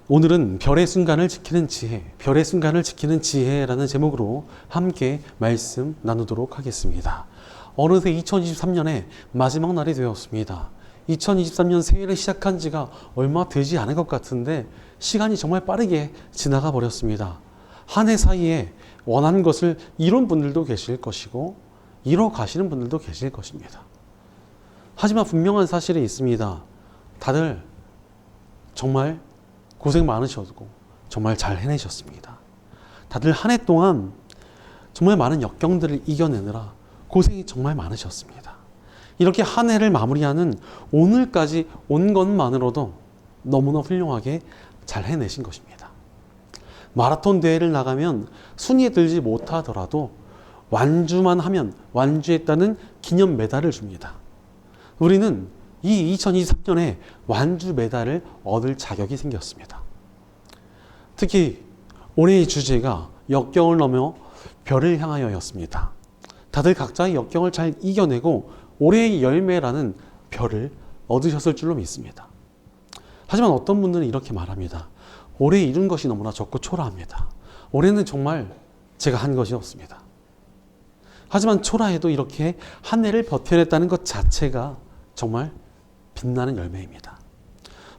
오늘은 별의 순간을 지키는 지혜, 별의 순간을 지키는 지혜라는 제목으로 함께 말씀 나누도록 하겠습니다. 어느새 2023년의 마지막 날이 되었습니다. 2023년 새해를 시작한 지가 얼마 되지 않은 것 같은데 시간이 정말 빠르게 지나가 버렸습니다. 한 해 사이에 원하는 것을 이룬 분들도 계실 것이고 이뤄 가시는 분들도 계실 것입니다. 하지만 분명한 사실이 있습니다. 다들 정말 고생 많으셨고 정말 잘 해내셨습니다. 다들 한 해 동안 정말 많은 역경들을 이겨내느라 고생이 정말 많으셨습니다. 이렇게 한 해를 마무리하는 오늘까지 온 것만으로도 너무나 훌륭하게 잘 해내신 것입니다. 마라톤 대회를 나가면 순위에 들지 못하더라도 완주만 하면 완주했다는 기념 메달을 줍니다. 우리는 이 2023년에 완주 메달을 얻을 자격이 생겼습니다. 특히 올해의 주제가 역경을 넘어 별을 향하여였습니다. 다들 각자의 역경을 잘 이겨내고 올해의 열매라는 별을 얻으셨을 줄로 믿습니다. 하지만 어떤 분들은 이렇게 말합니다. 올해 이룬 것이 너무나 적고 초라합니다. 올해는 정말 제가 한 것이 없습니다. 하지만 초라해도 이렇게 한 해를 버텨냈다는 것 자체가 정말 빛나는 열매입니다.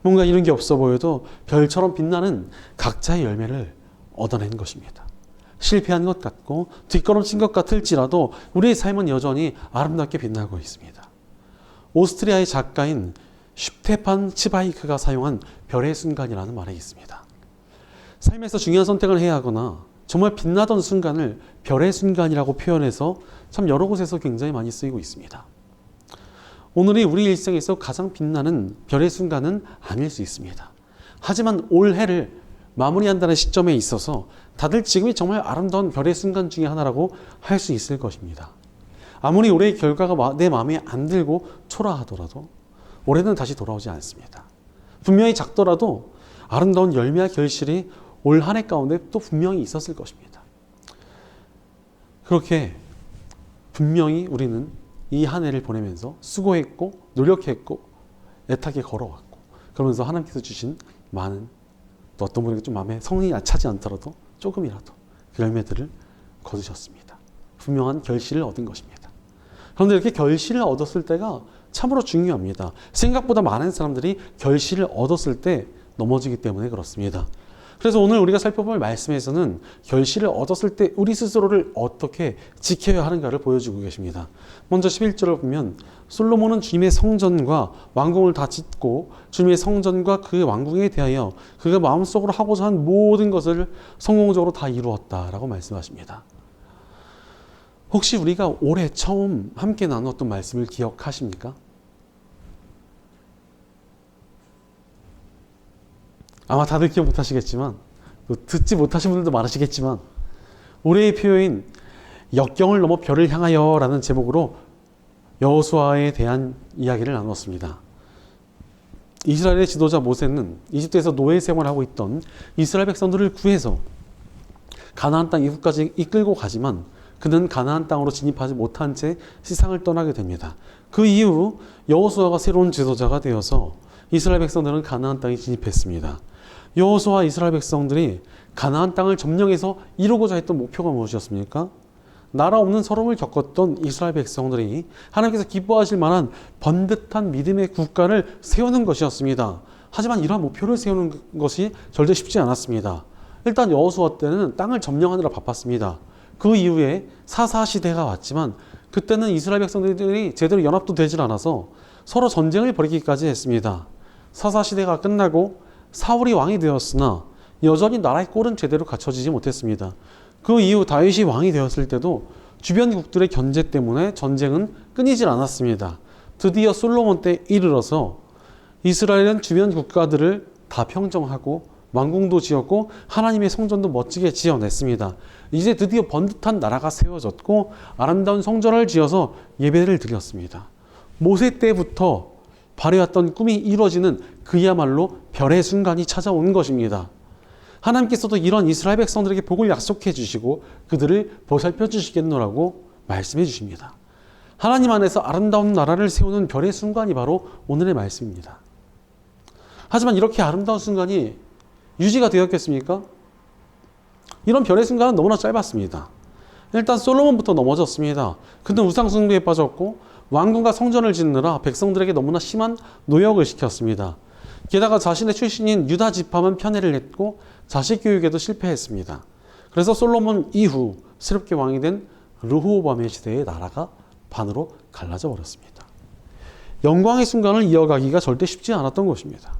뭔가 이런 게 없어 보여도 별처럼 빛나는 각자의 열매를 얻어낸 것입니다. 실패한 것 같고 뒷걸음친 것 같을지라도 우리의 삶은 여전히 아름답게 빛나고 있습니다. 오스트리아의 작가인 슈테판 치바이크가 사용한 별의 순간이라는 말이 있습니다. 삶에서 중요한 선택을 해야 하거나 정말 빛나던 순간을 별의 순간이라고 표현해서 참 여러 곳에서 굉장히 많이 쓰이고 있습니다. 오늘이 우리 일생에서 가장 빛나는 별의 순간은 아닐 수 있습니다. 하지만 올해를 마무리한다는 시점에 있어서 다들 지금이 정말 아름다운 별의 순간 중에 하나라고 할 수 있을 것입니다. 아무리 올해의 결과가 내 마음에 안 들고 초라하더라도 올해는 다시 돌아오지 않습니다. 분명히 작더라도 아름다운 열매와 결실이 올 한 해 가운데 또 분명히 있었을 것입니다. 그렇게 분명히 우리는 이 한 해를 보내면서 수고했고 노력했고 애타게 걸어왔고 그러면서 하나님께서 주신 많은 또 어떤 분에게 좀 마음에 성이 차지 않더라도 조금이라도 그 열매들을 거두셨습니다. 분명한 결실을 얻은 것입니다. 그런데 이렇게 결실을 얻었을 때가 참으로 중요합니다. 생각보다 많은 사람들이 결실을 얻었을 때 넘어지기 때문에 그렇습니다. 그래서 오늘 우리가 살펴볼 말씀에서는 결실을 얻었을 때 우리 스스로를 어떻게 지켜야 하는가를 보여주고 계십니다. 먼저 11절을 보면 솔로몬은 주님의 성전과 왕궁을 다 짓고 주님의 성전과 그 왕궁에 대하여 그가 마음속으로 하고자 한 모든 것을 성공적으로 다 이루었다라고 말씀하십니다. 혹시 우리가 올해 처음 함께 나누었던 말씀을 기억하십니까? 아마 다들 기억 못하시겠지만 또 듣지 못하신 분들도 많으시겠지만 올해의 표현인 역경을 넘어 별을 향하여 라는 제목으로 여호수아에 대한 이야기를 나눴습니다. 이스라엘의 지도자 모세는 이집트에서 노예 생활을 하고 있던 이스라엘 백성들을 구해서 가나안 땅 이후까지 이끌고 가지만 그는 가나안 땅으로 진입하지 못한 채 세상을 떠나게 됩니다. 그 이후 여호수아가 새로운 지도자가 되어서 이스라엘 백성들은 가나안 땅에 진입했습니다. 여호수아와 이스라엘 백성들이 가나안 땅을 점령해서 이루고자 했던 목표가 무엇이었습니까? 나라 없는 서름을 겪었던 이스라엘 백성들이 하나님께서 기뻐하실 만한 번듯한 믿음의 국가를 세우는 것이었습니다. 하지만 이러한 목표를 세우는 것이 절대 쉽지 않았습니다. 일단 여호수아 때는 땅을 점령하느라 바빴습니다. 그 이후에 사사 시대가 왔지만 그때는 이스라엘 백성들이 제대로 연합도 되질 않아서 서로 전쟁을 벌이기까지 했습니다. 사사 시대가 끝나고 사울이 왕이 되었으나 여전히 나라의 꼴은 제대로 갖춰지지 못했습니다. 그 이후 다윗이 왕이 되었을 때도 주변국들의 견제 때문에 전쟁은 끊이질 않았습니다. 드디어 솔로몬 때 이르러서 이스라엘은 주변 국가들을 다 평정하고 왕궁도 지었고 하나님의 성전도 멋지게 지어냈습니다. 이제 드디어 번듯한 나라가 세워졌고 아름다운 성전을 지어서 예배를 드렸습니다. 모세 때부터 바래왔던 꿈이 이루어지는 그야말로 별의 순간이 찾아온 것입니다. 하나님께서도 이런 이스라엘 백성들에게 복을 약속해 주시고 그들을 보살펴 주시겠노라고 말씀해 주십니다. 하나님 안에서 아름다운 나라를 세우는 별의 순간이 바로 오늘의 말씀입니다. 하지만 이렇게 아름다운 순간이 유지가 되었겠습니까? 이런 별의 순간은 너무나 짧았습니다. 일단 솔로몬부터 넘어졌습니다. 그는 우상숭배에 빠졌고 왕궁과 성전을 짓느라 백성들에게 너무나 심한 노역을 시켰습니다. 게다가 자신의 출신인 유다 지파만 편애를 했고 자식 교육에도 실패했습니다. 그래서 솔로몬 이후 새롭게 왕이 된 르호보암의 시대의 나라가 반으로 갈라져 버렸습니다. 영광의 순간을 이어가기가 절대 쉽지 않았던 것입니다.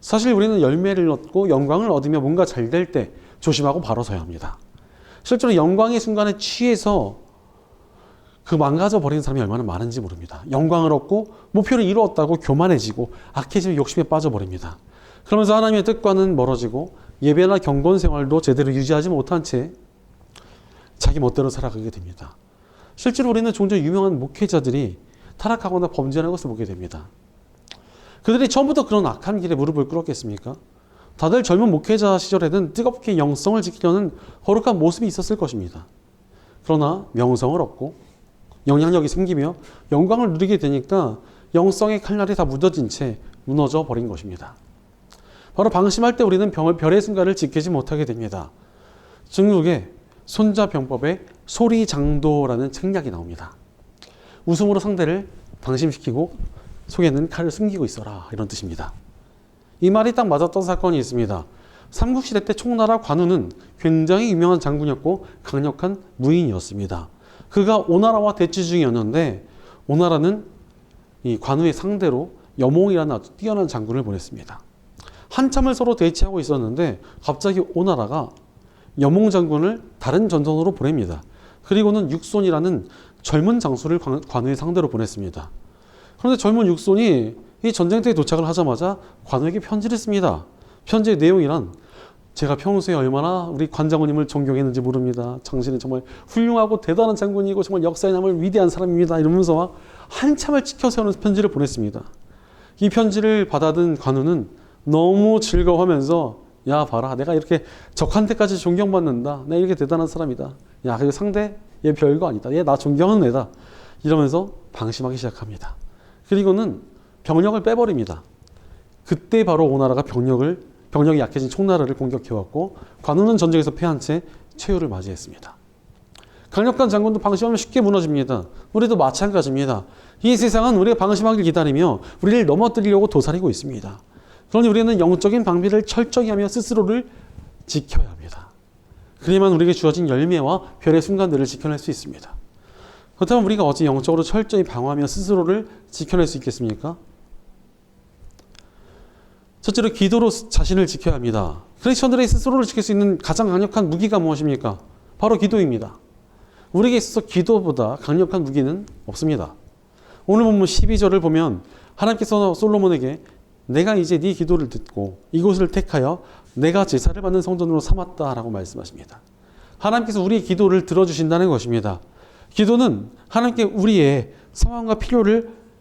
사실 우리는 열매를 얻고 영광을 얻으며 뭔가 잘 될 때 조심하고 바로 서야 합니다. 실제로 영광의 순간에 취해서 그 망가져 버리는 사람이 얼마나 많은지 모릅니다. 영광을 얻고 목표를 이루었다고 교만해지고 악해지며 욕심에 빠져버립니다. 그러면서 하나님의 뜻과는 멀어지고 예배나 경건 생활도 제대로 유지하지 못한 채 자기 멋대로 살아가게 됩니다. 실제로 우리는 종종 유명한 목회자들이 타락하거나 범죄하는 것을 보게 됩니다. 그들이 처음부터 그런 악한 길에 무릎을 꿇었겠습니까? 다들 젊은 목회자 시절에는 뜨겁게 영성을 지키려는 거룩한 모습이 있었을 것입니다. 그러나 명성을 얻고 영향력이 생기며 영광을 누리게 되니까 영성의 칼날이 다 묻어진 채 무너져 버린 것입니다. 바로 방심할 때 우리는 별의 순간을 지키지 못하게 됩니다. 중국의 손자병법에 소리장도라는 책략이 나옵니다. 웃음으로 상대를 방심시키고 속에는 칼을 숨기고 있어라, 이런 뜻입니다. 이 말이 딱 맞았던 사건이 있습니다. 삼국시대 때 총나라 관우는 굉장히 유명한 장군이었고 강력한 무인이었습니다. 그가 오나라와 대치 중이었는데 오나라는 이 관우의 상대로 여몽이라는 아주 뛰어난 장군을 보냈습니다. 한참을 서로 대치하고 있었는데 갑자기 오나라가 여몽 장군을 다른 전선으로 보냅니다. 그리고는 육손이라는 젊은 장수를 관우의 상대로 보냈습니다. 그런데 젊은 육손이 이 전쟁터에 도착을 하자마자 관우에게 편지를 씁니다. 편지의 내용이란, 제가 평소에 얼마나 우리 관장군님을 존경했는지 모릅니다. 당신은 정말 훌륭하고 대단한 장군이고 정말 역사에 남을 위대한 사람입니다. 이러면서 막 한참을 지켜세우는 편지를 보냈습니다. 이 편지를 받아든 관우는 너무 즐거워하면서, 야 봐라, 내가 이렇게 적한테까지 존경받는다. 내가 이렇게 대단한 사람이다. 야, 그리고 상대 얘 별거 아니다. 얘 나 존경하는 애다. 이러면서 방심하기 시작합니다. 그리고는 병력을 빼버립니다. 그때 바로 오나라가 병력이 약해진 총나라를 공격해왔고 관우는 전쟁에서 패한 채 최후를 맞이했습니다. 강력한 장군도 방심하면 쉽게 무너집니다. 우리도 마찬가지입니다. 이 세상은 우리가 방심하길 기다리며 우리를 넘어뜨리려고 도사리고 있습니다. 그러니 우리는 영적인 방비를 철저히 하며 스스로를 지켜야 합니다. 그래야만 우리에게 주어진 열매와 별의 순간들을 지켜낼 수 있습니다. 그렇다면 우리가 어찌 영적으로 철저히 방어하며 스스로를 지켜낼 수 있겠습니까? 첫째로 기도로 자신을 지켜야 합니다. 크리스천들의 스스로를 지킬 수 있는 가장 강력한 무기가 무엇입니까? 바로 기도입니다. 우리에게 있어서 기도보다 강력한 무기는 없습니다. 오늘 본문 12절을 보면 하나님께서 솔로몬에게 내가 이제 네 기도를 듣고 이곳을 택하여 내가 제사를 받는 성전으로 삼았다라고 말씀하십니다. 하나님께서 우리의 기도를 들어주신다는 것입니다. 기도는 하나님께 우리의 상황과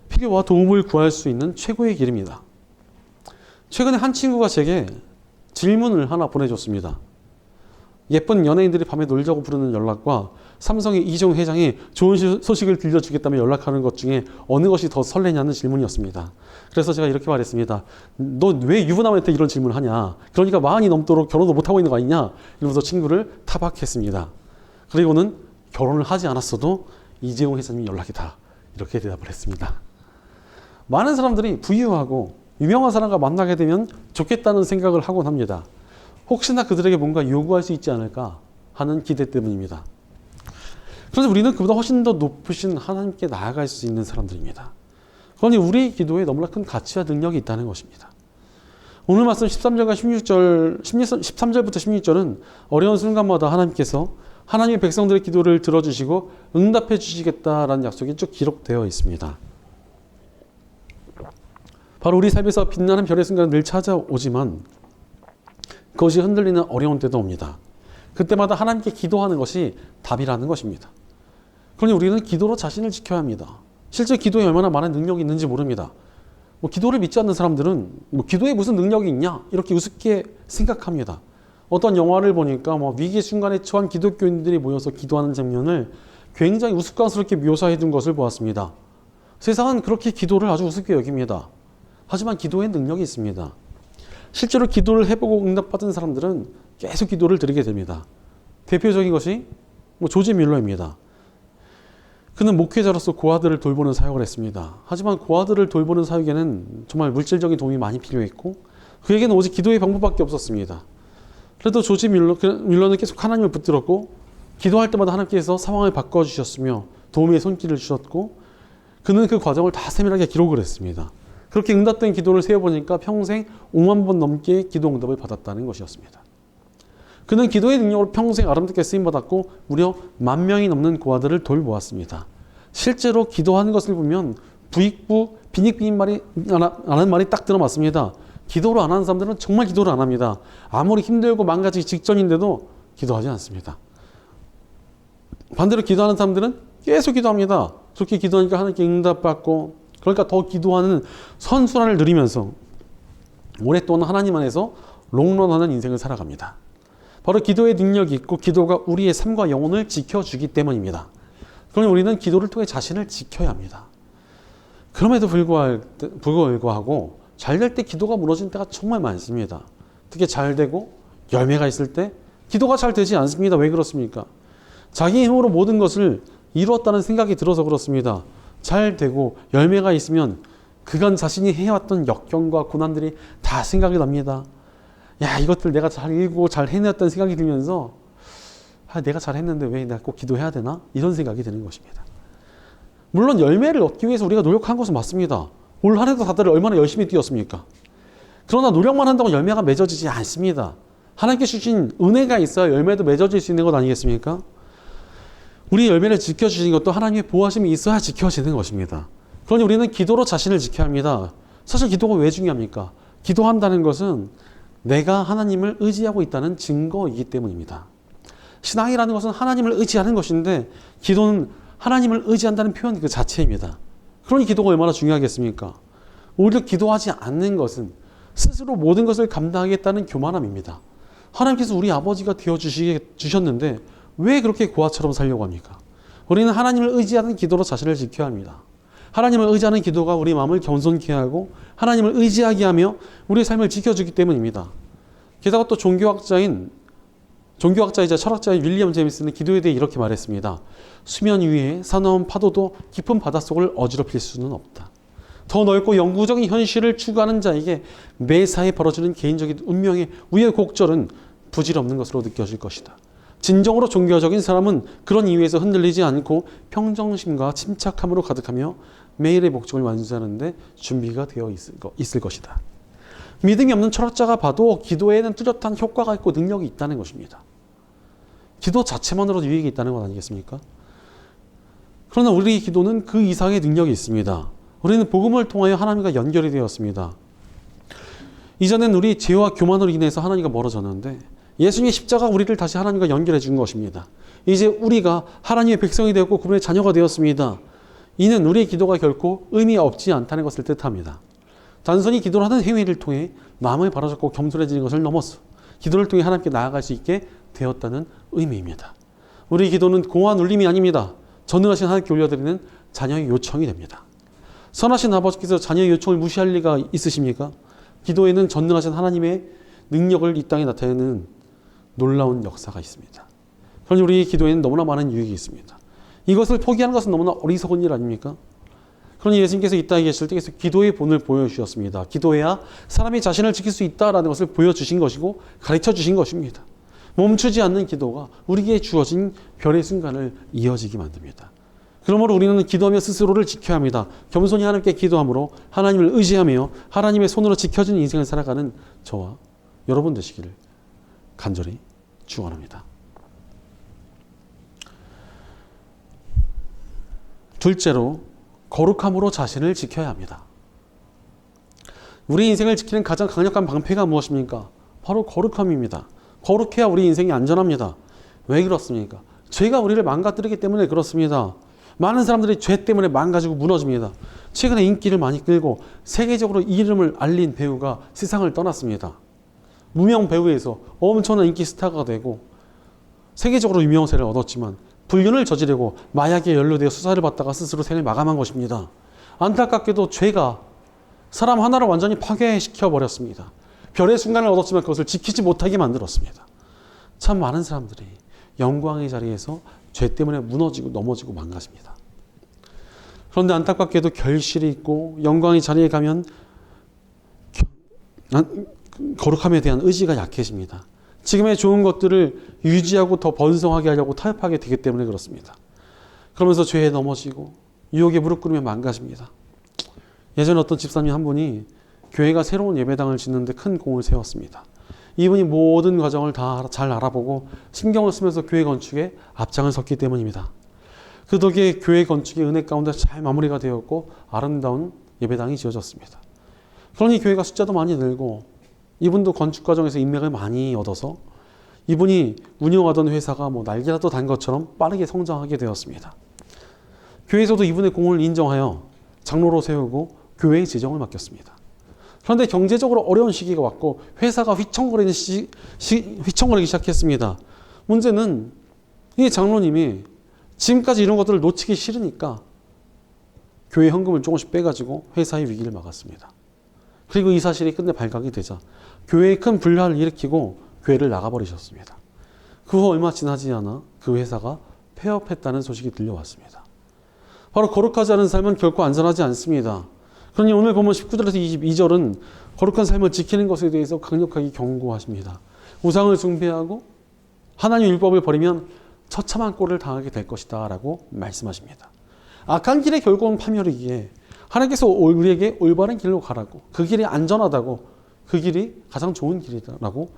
필요와 도움을 구할 수 있는 최고의 길입니다. 최근에 한 친구가 제게 질문을 하나 보내줬습니다. 예쁜 연예인들이 밤에 놀자고 부르는 연락과 삼성의 이종 회장이 좋은 소식을 들려주겠다며 연락하는 것 중에 어느 것이 더 설레냐는 질문이었습니다. 그래서 제가 이렇게 말했습니다. 너 왜 유부남한테 이런 질문을 하냐? 그러니까 40이 넘도록 결혼도 못하고 있는 거 아니냐? 이러면서 친구를 타박했습니다. 그리고는 결혼을 하지 않았어도 이재용 회장님 연락이다. 이렇게 대답을 했습니다. 많은 사람들이 부유하고 유명한 사람과 만나게 되면 좋겠다는 생각을 하곤 합니다. 혹시나 그들에게 뭔가 요구할 수 있지 않을까 하는 기대 때문입니다. 그런데 우리는 그보다 훨씬 더 높으신 하나님께 나아갈 수 있는 사람들입니다. 그러니 우리 기도에 너무나 큰 가치와 능력이 있다는 것입니다. 오늘 말씀 13절과 13절부터 16절은 어려운 순간마다 하나님께서 하나님의 백성들의 기도를 들어주시고 응답해 주시겠다라는 약속이 쭉 기록되어 있습니다. 바로 우리 삶에서 빛나는 별의 순간은 늘 찾아오지만 그것이 흔들리는 어려운 때도 옵니다. 그때마다 하나님께 기도하는 것이 답이라는 것입니다. 그러니 우리는 기도로 자신을 지켜야 합니다. 실제 기도에 얼마나 많은 능력이 있는지 모릅니다. 기도를 믿지 않는 사람들은 기도에 무슨 능력이 있냐 이렇게 우습게 생각합니다. 어떤 영화를 보니까 위기 순간에 처한 기독교인들이 모여서 기도하는 장면을 굉장히 우스꽝스럽게 묘사해 둔 것을 보았습니다. 세상은 그렇게 기도를 아주 우습게 여깁니다. 하지만 기도에 능력이 있습니다. 실제로 기도를 해보고 응답받은 사람들은 계속 기도를 드리게 됩니다. 대표적인 것이 조지 뮬러입니다. 그는 목회자로서 고아들을 돌보는 사역을 했습니다. 하지만 고아들을 돌보는 사역에는 정말 물질적인 도움이 많이 필요했고 그에게는 오직 기도의 방법밖에 없었습니다. 그래도 조지 뮬러는 계속 하나님을 붙들었고 기도할 때마다 하나님께서 상황을 바꿔주셨으며 도움의 손길을 주셨고 그는 그 과정을 다 세밀하게 기록을 했습니다. 그렇게 응답된 기도를 세어보니까 평생 5만 번 넘게 기도 응답을 받았다는 것이었습니다. 그는 기도의 능력으로 평생 아름답게 쓰임받았고 무려 10,000명이 넘는 고아들을 돌보았습니다. 실제로 기도하는 것을 보면 부익부 빈익빈 말이 안 하는 말이 딱 들어맞습니다. 기도를 안 하는 사람들은 정말 기도를 안 합니다. 아무리 힘들고 망가지기 직전인데도 기도하지 않습니다. 반대로 기도하는 사람들은 계속 기도합니다. 그렇게 기도하니까 하나님께 응답받고 그러니까 더 기도하는 선순환을 누리면서 오랫동안 하나님 안에서 롱런하는 인생을 살아갑니다. 바로 기도의 능력이 있고 기도가 우리의 삶과 영혼을 지켜주기 때문입니다. 그러니 우리는 기도를 통해 자신을 지켜야 합니다. 그럼에도 불구하고 잘 될 때 기도가 무너진 때가 정말 많습니다. 특히 잘 되고 열매가 있을 때 기도가 잘 되지 않습니다. 왜 그렇습니까? 자기 힘으로 모든 것을 이루었다는 생각이 들어서 그렇습니다. 잘 되고 열매가 있으면 그간 자신이 해왔던 역경과 고난들이 다 생각이 납니다. 야, 이것들 내가 잘 읽고 잘 해냈다는 생각이 들면서 내가 잘했는데 왜 내가 꼭 기도해야 되나? 이런 생각이 드는 것입니다. 물론 열매를 얻기 위해서 우리가 노력한 것은 맞습니다. 올 한 해도 다들 얼마나 열심히 뛰었습니까? 그러나 노력만 한다고 열매가 맺어지지 않습니다. 하나님께 주신 은혜가 있어야 열매도 맺어질 수 있는 것 아니겠습니까? 우리 열매를 지켜주시는 것도 하나님의 보호하심이 있어야 지켜지는 것입니다. 그러니 우리는 기도로 자신을 지켜야 합니다. 사실 기도가 왜 중요합니까? 기도한다는 것은 내가 하나님을 의지하고 있다는 증거이기 때문입니다. 신앙이라는 것은 하나님을 의지하는 것인데 기도는 하나님을 의지한다는 표현 그 자체입니다. 그러니 기도가 얼마나 중요하겠습니까? 오히려 기도하지 않는 것은 스스로 모든 것을 감당하겠다는 교만함입니다. 하나님께서 우리 아버지가 되어주셨는데 왜 그렇게 고아처럼 살려고 합니까? 우리는 하나님을 의지하는 기도로 자신을 지켜야 합니다. 하나님을 의지하는 기도가 우리 마음을 겸손케 하고 하나님을 의지하게 하며 우리의 삶을 지켜주기 때문입니다. 게다가 또 종교학자이자 철학자인 윌리엄 제임스는 기도에 대해 이렇게 말했습니다. 수면 위에 사나운 파도도 깊은 바닷속을 어지럽힐 수는 없다. 더 넓고 영구적인 현실을 추구하는 자에게 매사에 벌어지는 개인적인 운명의 우여곡절은 부질없는 것으로 느껴질 것이다. 진정으로 종교적인 사람은 그런 이유에서 흔들리지 않고 평정심과 침착함으로 가득하며 매일의 목적을 완수하는 데 준비가 되어 있을 것이다. 믿음이 없는 철학자가 봐도 기도에는 뚜렷한 효과가 있고 능력이 있다는 것입니다. 기도 자체만으로도 유익이 있다는 것 아니겠습니까? 그러나 우리 기도는 그 이상의 능력이 있습니다. 우리는 복음을 통하여 하나님과 연결이 되었습니다. 이전엔 우리 죄와 교만으로 인해서 하나님과 멀어졌는데 예수님의 십자가 우리를 다시 하나님과 연결해 준 것입니다. 이제 우리가 하나님의 백성이 되었고 그분의 자녀가 되었습니다. 이는 우리의 기도가 결코 의미 없지 않다는 것을 뜻합니다. 단순히 기도를 하는 행위를 통해 마음을 바로잡고 겸손해지는 것을 넘어서 기도를 통해 하나님께 나아갈 수 있게 되었다는 의미입니다. 우리 기도는 공허한 울림이 아닙니다. 전능하신 하나님께 올려드리는 자녀의 요청이 됩니다. 선하신 아버지께서 자녀의 요청을 무시할 리가 있으십니까? 기도에는 전능하신 하나님의 능력을 이 땅에 나타내는 놀라운 역사가 있습니다. 그러니 우리 기도에는 너무나 많은 유익이 있습니다. 이것을 포기하는 것은 너무나 어리석은 일 아닙니까? 그러니 예수님께서 이 땅에 계실 때 계속 기도의 본을 보여주셨습니다. 기도해야 사람이 자신을 지킬 수 있다라는 것을 보여주신 것이고 가르쳐 주신 것입니다. 멈추지 않는 기도가 우리에게 주어진 별의 순간을 이어지게 만듭니다. 그러므로 우리는 기도하며 스스로를 지켜야 합니다. 겸손히 하나님께 기도함으로 하나님을 의지하며 하나님의 손으로 지켜진 인생을 살아가는 저와 여러분 되시기를 간절히 축원합니다. 둘째로 거룩함으로 자신을 지켜야 합니다. 우리 인생을 지키는 가장 강력한 방패가 무엇입니까? 바로 거룩함입니다. 거룩해야 우리 인생이 안전합니다. 왜 그렇습니까? 죄가 우리를 망가뜨리기 때문에 그렇습니다. 많은 사람들이 죄 때문에 망가지고 무너집니다. 최근에 인기를 많이 끌고 세계적으로 이름을 알린 배우가 세상을 떠났습니다. 무명 배우에서 엄청난 인기 스타가 되고 세계적으로 유명세를 얻었지만 불륜을 저지르고 마약에 연루되어 수사를 받다가 스스로 생을 마감한 것입니다. 안타깝게도 죄가 사람 하나를 완전히 파괴시켜 버렸습니다. 별의 순간을 얻었지만 그것을 지키지 못하게 만들었습니다. 참 많은 사람들이 영광의 자리에서 죄 때문에 무너지고 넘어지고 망가집니다. 그런데 안타깝게도 결실이 있고 영광의 자리에 가면 거룩함에 대한 의지가 약해집니다. 지금의 좋은 것들을 유지하고 더 번성하게 하려고 타협하게 되기 때문에 그렇습니다. 그러면서 죄에 넘어지고 유혹에 무릎 꿇으며 망가집니다. 예전에 어떤 집사님 한 분이 교회가 새로운 예배당을 짓는데 큰 공을 세웠습니다. 이분이 모든 과정을 다 잘 알아보고 신경을 쓰면서 교회 건축에 앞장을 섰기 때문입니다. 그 덕에 교회 건축이 은혜 가운데 잘 마무리가 되었고 아름다운 예배당이 지어졌습니다. 그러니 교회가 숫자도 많이 늘고 이분도 건축 과정에서 인맥을 많이 얻어서 이분이 운영하던 회사가 날개라도 단 것처럼 빠르게 성장하게 되었습니다. 교회에서도 이분의 공을 인정하여 장로로 세우고 교회의 재정을 맡겼습니다. 그런데 경제적으로 어려운 시기가 왔고 회사가 휘청거리기 시작했습니다. 문제는 이 장로님이 지금까지 이런 것들을 놓치기 싫으니까 교회 헌금을 조금씩 빼가지고 회사의 위기를 막았습니다. 그리고 이 사실이 끝내 발각이 되자 교회에 큰 분란을 일으키고 교회를 나가버리셨습니다. 그 후 얼마 지나지 않아 그 회사가 폐업했다는 소식이 들려왔습니다. 바로 거룩하지 않은 삶은 결코 안전하지 않습니다. 그러니 오늘 보면 19절에서 22절은 거룩한 삶을 지키는 것에 대해서 강력하게 경고하십니다. 우상을 숭배하고 하나님의 율법을 버리면 처참한 꼴을 당하게 될 것이다 라고 말씀하십니다. 악한 길의 결국은 파멸이기에 하나님께서 우리에게 올바른 길로 가라고, 그 길이 안전하다고, 그 길이 가장 좋은 길이라고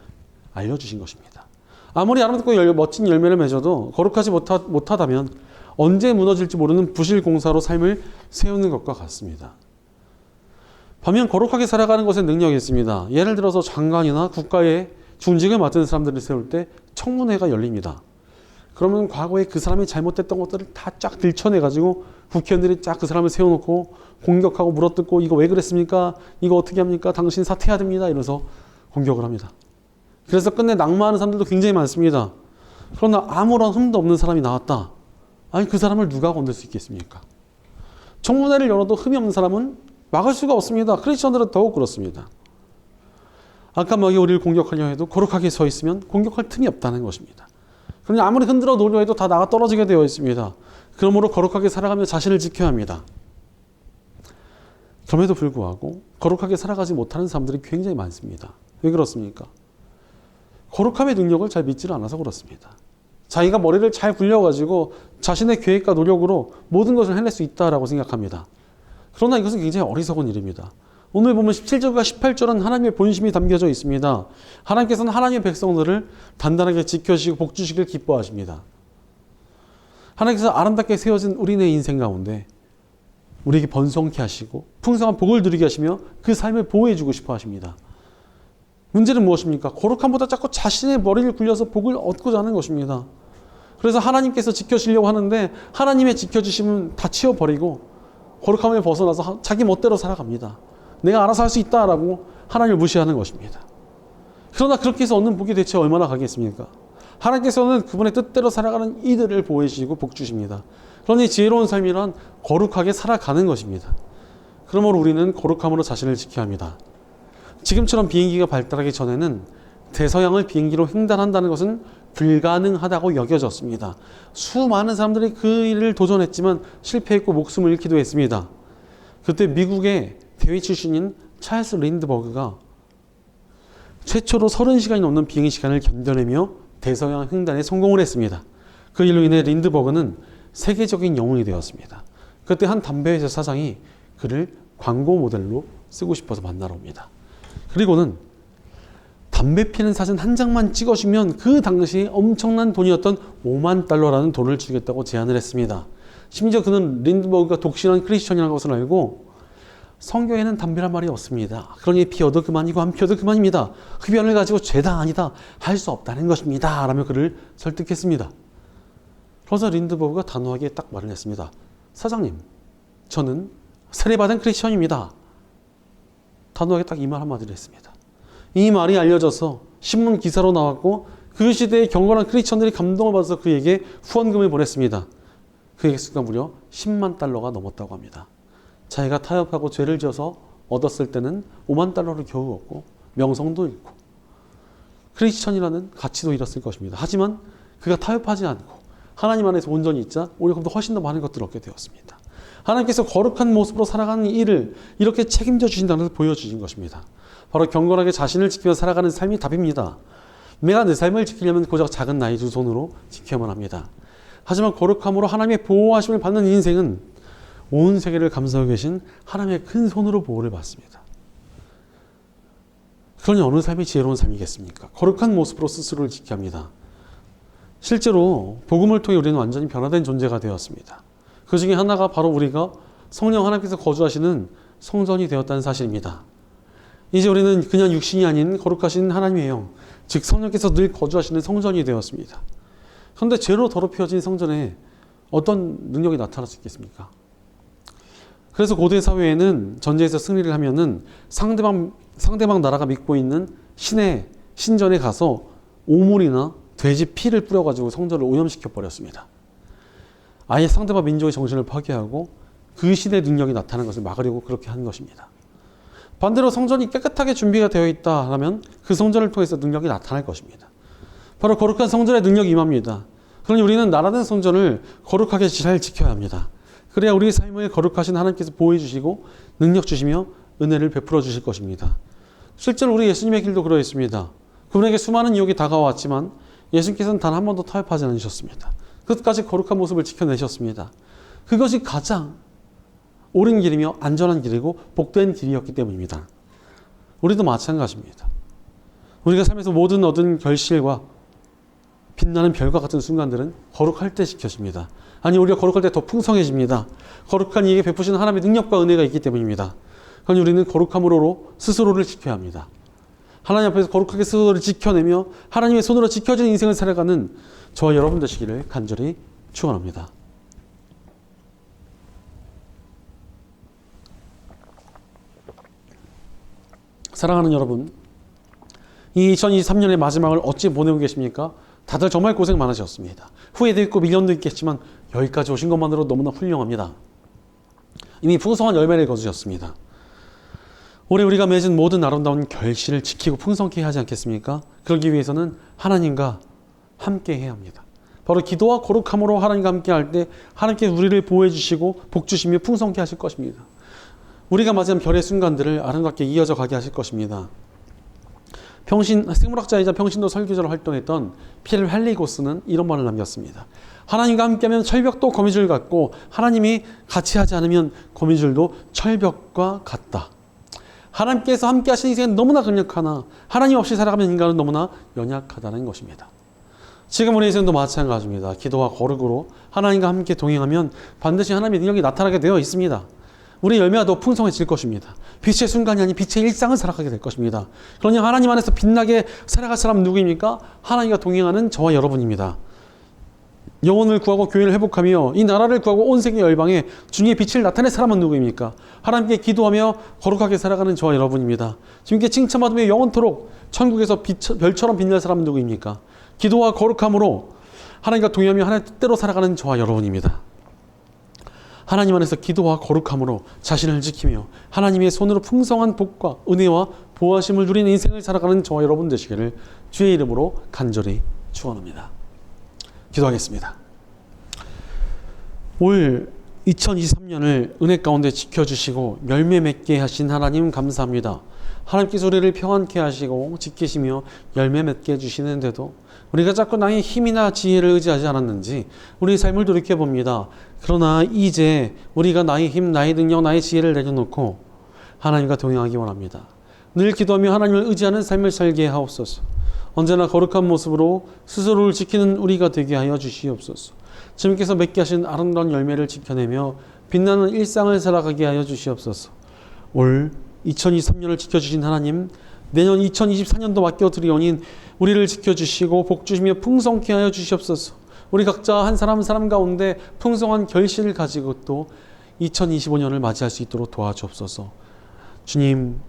알려주신 것입니다. 아무리 아름답고 멋진 열매를 맺어도 거룩하지 못하다면 언제 무너질지 모르는 부실공사로 삶을 세우는 것과 같습니다. 반면 거룩하게 살아가는 것에 능력이 있습니다. 예를 들어서 장관이나 국가의 중직을 맡은 사람들을 세울 때 청문회가 열립니다. 그러면 과거에 그 사람이 잘못했던 것들을 다 쫙 들춰내가지고 국회의원들이 쫙 그 사람을 세워놓고 공격하고 물어뜯고 이거 왜 그랬습니까? 이거 어떻게 합니까? 당신 사퇴해야 됩니다. 이러면서 공격을 합니다. 그래서 끝내 낙마하는 사람들도 굉장히 많습니다. 그러나 아무런 흠도 없는 사람이 나왔다. 아니 그 사람을 누가 건들 수 있겠습니까? 청문회를 열어도 흠이 없는 사람은 막을 수가 없습니다. 크리스천들은 더욱 그렇습니다. 악한 우리를 공격하려 해도 거룩하게 서 있으면 공격할 틈이 없다는 것입니다. 그러니 아무리 흔들어 놓으려 해도 다 나가 떨어지게 되어 있습니다. 그러므로 거룩하게 살아가며 자신을 지켜야 합니다. 그럼에도 불구하고 거룩하게 살아가지 못하는 사람들이 굉장히 많습니다. 왜 그렇습니까? 거룩함의 능력을 잘 믿지를 않아서 그렇습니다. 자기가 머리를 잘 굴려가지고 자신의 계획과 노력으로 모든 것을 해낼 수 있다라고 생각합니다. 그러나 이것은 굉장히 어리석은 일입니다. 오늘 보면 17절과 18절은 하나님의 본심이 담겨져 있습니다. 하나님께서는 하나님의 백성들을 단단하게 지켜주시고 복주시길 기뻐하십니다. 하나님께서 아름답게 세워진 우리네 인생 가운데 우리에게 번성케 하시고 풍성한 복을 누리게 하시며 그 삶을 보호해주고 싶어 하십니다. 문제는 무엇입니까? 거룩함보다 자꾸 자신의 머리를 굴려서 복을 얻고자 하는 것입니다. 그래서 하나님께서 지켜주시려고 하는데 하나님의 지켜주심은 다 치워버리고 거룩함을 벗어나서 자기 멋대로 살아갑니다. 내가 알아서 할 수 있다라고 하나님을 무시하는 것입니다. 그러나 그렇게 해서 얻는 복이 대체 얼마나 가겠습니까? 하나님께서는 그분의 뜻대로 살아가는 이들을 보호해 주시고 복 주십니다. 그러니 지혜로운 삶이란 거룩하게 살아가는 것입니다. 그러므로 우리는 거룩함으로 자신을 지켜야 합니다. 지금처럼 비행기가 발달하기 전에는 대서양을 비행기로 횡단한다는 것은 불가능하다고 여겨졌습니다. 수많은 사람들이 그 일을 도전했지만 실패했고 목숨을 잃기도 했습니다. 그때 미국의 대위 출신인 찰스 린드버그가 최초로 30시간이 넘는 비행 시간을 견뎌내며 대서양 횡단에 성공을 했습니다. 그 일로 인해 린드버그는 세계적인 영웅이 되었습니다. 그때 한 담배 회사 사장이 그를 광고 모델로 쓰고 싶어서 만나러 옵니다. 그리고는 담배 피는 사진 한 장만 찍어주면 그 당시 엄청난 돈이었던 5만 달러라는 돈을 주겠다고 제안을 했습니다. 심지어 그는 린드버그가 독실한 크리스천이라는 것을 알고 성경에는 담배란 말이 없습니다. 그러니 피워도 그만이고 안 피워도 그만입니다. 흡연을 가지고 죄다 아니다. 할 수 없다는 것입니다. 라며 그를 설득했습니다. 그래서 린드버그가 단호하게 딱 말을 했습니다. 사장님, 저는 세례받은 크리스천입니다. 단호하게 딱 이 말 한마디를 했습니다. 이 말이 알려져서 신문 기사로 나왔고 그 시대의 경건한 크리스천들이 감동을 받아서 그에게 후원금을 보냈습니다. 그에게 수가 무려 10만 달러가 넘었다고 합니다. 자기가 타협하고 죄를 지어서 얻었을 때는 5만 달러를 겨우 얻고 명성도 잃고 크리스천이라는 가치도 잃었을 것입니다. 하지만 그가 타협하지 않고 하나님 안에서 온전히 있자 오히려 훨씬 더 많은 것들을 얻게 되었습니다. 하나님께서 거룩한 모습으로 살아가는 일을 이렇게 책임져 주신다는 것을 보여주신 것입니다. 바로 경건하게 자신을 지키며 살아가는 삶이 답입니다. 내가 내 삶을 지키려면 고작 작은 나의 두 손으로 지켜야만 합니다. 하지만 거룩함으로 하나님의 보호하심을 받는 인생은 온 세계를 감싸고 계신 하나님의 큰 손으로 보호를 받습니다. 그러니 어느 삶이 지혜로운 삶이겠습니까? 거룩한 모습으로 스스로를 지켜야 합니다. 실제로 복음을 통해 우리는 완전히 변화된 존재가 되었습니다. 그 중에 하나가 바로 우리가 성령 하나님께서 거주하시는 성전이 되었다는 사실입니다. 이제 우리는 그냥 육신이 아닌 거룩하신 하나님의 영, 즉 성령께서 늘 거주하시는 성전이 되었습니다. 그런데 죄로 더럽혀진 성전에 어떤 능력이 나타날 수 있겠습니까? 그래서 고대 사회에는 전쟁에서 승리를 하면은 상대방 나라가 믿고 있는 신의 신전에 가서 오물이나 돼지 피를 뿌려가지고 성전을 오염시켜 버렸습니다. 아예 상대방 민족의 정신을 파괴하고 그 신의 능력이 나타나는 것을 막으려고 그렇게 한 것입니다. 반대로 성전이 깨끗하게 준비가 되어 있다 하면 그 성전을 통해서 능력이 나타날 것입니다. 바로 거룩한 성전의 능력이 임합니다. 그러니 우리는 나라된 성전을 거룩하게 잘 지켜야 합니다. 그래야 우리의 삶을 거룩하신 하나님께서 보호해 주시고 능력 주시며 은혜를 베풀어 주실 것입니다. 실제로 우리 예수님의 길도 그러했습니다. 그분에게 수많은 유혹이 다가왔지만 예수님께서는 단 한 번도 타협하지 않으셨습니다. 끝까지 거룩한 모습을 지켜내셨습니다. 그것이 가장 옳은 길이며 안전한 길이고 복된 길이었기 때문입니다. 우리도 마찬가지입니다. 우리가 삶에서 모든 얻은 결실과 빛나는 별과 같은 순간들은 거룩할 때 지켜집니다. 아니 우리가 거룩할 때 더 풍성해집니다. 거룩한 이에게 베푸시는 하나님의 능력과 은혜가 있기 때문입니다. 그러니 우리는 거룩함으로 스스로를 지켜야 합니다. 하나님 앞에서 거룩하게 스스로를 지켜내며 하나님의 손으로 지켜진 인생을 살아가는 저와 여러분 되시기를 간절히 축원합니다. 사랑하는 여러분, 이 2023년의 마지막을 어찌 보내고 계십니까? 다들 정말 고생 많으셨습니다. 후회도 있고 미련도 있겠지만 여기까지 오신 것만으로 너무나 훌륭합니다. 이미 풍성한 열매를 거두셨습니다. 올해 우리가 맺은 모든 아름다운 결실을 지키고 풍성케 하지 않겠습니까? 그러기 위해서는 하나님과 함께 해야 합니다. 바로 기도와 거룩함으로 하나님과 함께 할 때 하나님께 우리를 보호해 주시고 복 주시며 풍성케 하실 것입니다. 우리가 맞이한 별의 순간들을 아름답게 이어져 가게 하실 것입니다. 생물학자이자 평신도 설교자로 활동했던 피엘 할리고스는 이런 말을 남겼습니다. 하나님과 함께하면 철벽도 거미줄 같고 하나님이 같이 하지 않으면 거미줄도 철벽과 같다. 하나님께서 함께 하시는 인생은 너무나 강력하나 하나님 없이 살아가면 인간은 너무나 연약하다는 것입니다. 지금 우리 인생도 마찬가지입니다. 기도와 거룩으로 하나님과 함께 동행하면 반드시 하나님의 능력이 나타나게 되어 있습니다. 우리 열매가 더 풍성해질 것입니다. 빛의 순간이 아닌 빛의 일상을 살아가게 될 것입니다. 그러니 하나님 안에서 빛나게 살아갈 사람은 누구입니까? 하나님과 동행하는 저와 여러분입니다. 영혼을 구하고 교회를 회복하며 이 나라를 구하고 온 세계 열방에 주님의 빛을 나타낼 사람은 누구입니까? 하나님께 기도하며 거룩하게 살아가는 저와 여러분입니다. 주님께 칭찬받으며 영원토록 천국에서 별처럼 빛날 사람은 누구입니까? 기도와 거룩함으로 하나님과 동행하며 하나님의 뜻대로 살아가는 저와 여러분입니다. 하나님 안에서 기도와 거룩함으로 자신을 지키며 하나님의 손으로 풍성한 복과 은혜와 보호하심을 누리는 인생을 살아가는 저와 여러분 되시기를 주의 이름으로 간절히 축원합니다. 기도하겠습니다. 올 2023년을 은혜 가운데 지켜주시고 열매 맺게 하신 하나님 감사합니다. 하나님께서 우리를 평안케 하시고 지키시며 열매 맺게 해주시는데도 우리가 자꾸 나의 힘이나 지혜를 의지하지 않았는지 우리 삶을 돌이켜봅니다. 그러나 이제 우리가 나의 힘, 나의 능력, 나의 지혜를 내려놓고 하나님과 동행하기 원합니다. 늘 기도하며 하나님을 의지하는 삶을 살게 하옵소서. 언제나 거룩한 모습으로 스스로를 지키는 우리가 되게 하여 주시옵소서. 주님께서 맺게 하신 아름다운 열매를 지켜내며 빛나는 일상을 살아가게 하여 주시옵소서. 올 2023년을 지켜주신 하나님, 내년 2024년도 맡겨드리오니 우리를 지켜주시고 복주시며 풍성케 하여 주시옵소서. 우리 각자 한 사람 한 사람 가운데 풍성한 결실을 가지고 또 2025년을 맞이할 수 있도록 도와주옵소서. 주님,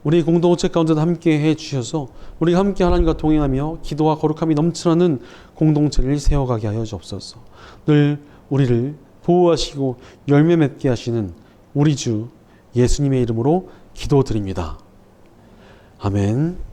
우리 공동체 가운데도 함께 해주셔서 우리가 함께 하나님과 동행하며 기도와 거룩함이 넘쳐나는 공동체를 세워가게 하여 주옵소서. 늘 우리를 보호하시고 열매 맺게 하시는 우리 주 예수님의 이름으로 기도드립니다. 아멘.